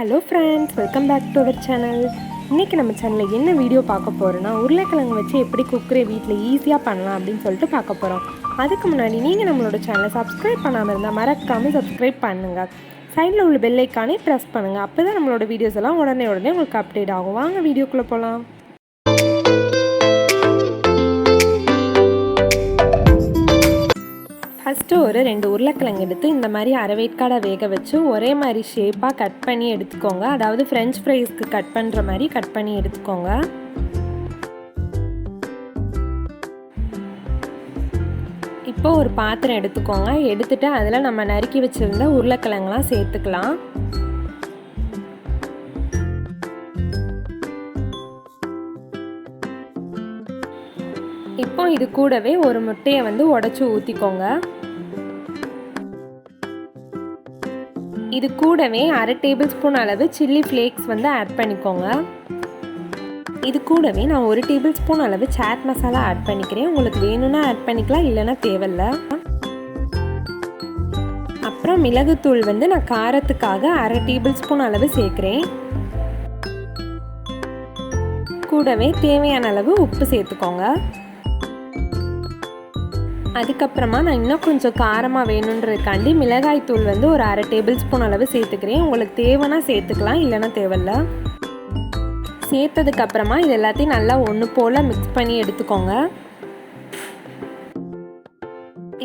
Hello friends, welcome back to our channel. இன்னைக்கு நம்ம சேனல்ல என்ன வீடியோ பார்க்க போறோம்னா உருளைக்கிழங்கு வச்சு எப்படி குக்கரே வீட்ல ஈஸியா பண்ணலாம் அப்படினு சொல்லிட்டு பார்க்க போறோம். அதுக்கு முன்னாடி நீங்க நம்மளோட சேனலை Subscribe பண்ணாம இருந்தா மறக்காம Subscribe பண்ணுங்க. சைடுல உள்ள பெல் ஐகானை பிரஸ் பண்ணுங்க. அப்பதான் நம்மளோட வீடியோஸ் எல்லாம் உடனே உங்களுக்கு அப்டேட் ஆகும். வாங்க வீடியோக்குள்ள போலாம். ஃபஸ்ட்டு ஒரு 2 உருளைக்கிழங்கு எடுத்து இந்த மாதிரி அரைவேக்காடை வேக வச்சு ஒரே மாதிரி ஷேப்பாக கட் பண்ணி எடுத்துக்கோங்க. அதாவது ஃப்ரெஞ்ச் ஃப்ரைஸ்க்கு கட் பண்ணுற மாதிரி கட் பண்ணி எடுத்துக்கோங்க. இப்போ ஒரு பாத்திரம் எடுத்துக்கோங்க. எடுத்துட்டு அதில் நம்ம நறுக்கி வச்சுருந்த உருளைக்கிழங்குலாம் சேர்த்துக்கலாம். இப்போ இது கூடவே ஒரு முட்டையை உடைச்சு ஊற்றிக்கோங்க. இது கூடவே 1/2 டேபிள் ஸ்பூன் அளவு சில்லி ஃப்ளேக்ஸ் ஆட் பண்ணிக்கோங்க. இது கூடவே நான் 1 டேபிள் ஸ்பூன் அளவு சாட் மசாலா ஆட் பண்ணிக்கிறேன். உங்களுக்கு வேணும்னா ஆட் பண்ணிக்கலாம், இல்லைன்னா தேவையில்ல. அப்புறம் மிளகுத்தூள் நான் காரத்துக்காக 1/2 டேபிள் ஸ்பூன் அளவு சேர்க்குறேன். கூடவே தேவையான அளவு உப்பு சேர்த்துக்கோங்க. அதுக்கப்புறமா நான் இன்னும் கொஞ்சம் காரமாக வேணுன்றதுக்காண்டி மிளகாய் தூள் ஒரு 1/2 டேபிள் ஸ்பூன் அளவு சேர்த்துக்கிறேன். உங்களுக்கு தேவைன்னா சேர்த்துக்கலாம், இல்லைன்னா தேவையில்ல. சேர்த்ததுக்கப்புறமா இது எல்லாத்தையும் நல்லா ஒன்று போல் மிக்ஸ் பண்ணி எடுத்துக்கோங்க.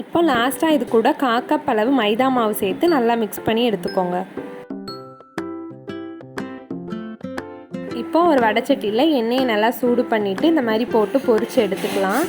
இப்போ லாஸ்ட்டாக இது கூட 1/4 கப் அளவு மைதா மாவு சேர்த்து நல்லா மிக்ஸ் பண்ணி எடுத்துக்கோங்க. இப்போ ஒரு வடைச்சட்டியில் எண்ணெயை நல்லா சூடு பண்ணிவிட்டு இந்த மாதிரி போட்டு பொரித்து எடுத்துக்கலாம்.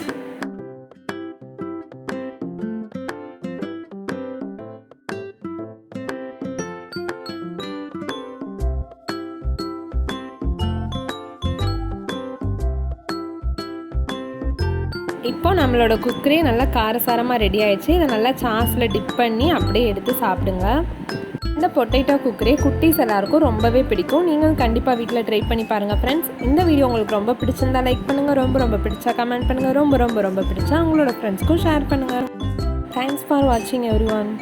இப்போ நம்மளோட குக்கரே நல்லா காரசாரமாக ரெடி ஆயிடுச்சு. இதை நல்லா சாஸில் டிப் பண்ணி அப்படியே எடுத்து சாப்பிடுங்க. இந்த பொட்டேட்டோ குக்கரே குட்டீஸ் எல்லாருக்கும் ரொம்பவே பிடிக்கும். நீங்களும் கண்டிப்பாக வீட்டில் ட்ரை பண்ணி பாருங்கள் ஃப்ரெண்ட்ஸ். இந்த வீடியோ உங்களுக்கு ரொம்ப பிடிச்சிருந்தா லைக் பண்ணுங்கள். ரொம்ப பிடிச்சா கமெண்ட் பண்ணுங்கள். ரொம்ப பிடிச்சா உங்களோட ஃப்ரெண்ட்ஸ்க்கும் ஷேர் பண்ணுங்கள். தேங்க்ஸ் ஃபார் வாட்சிங் எவ்ரிவன்.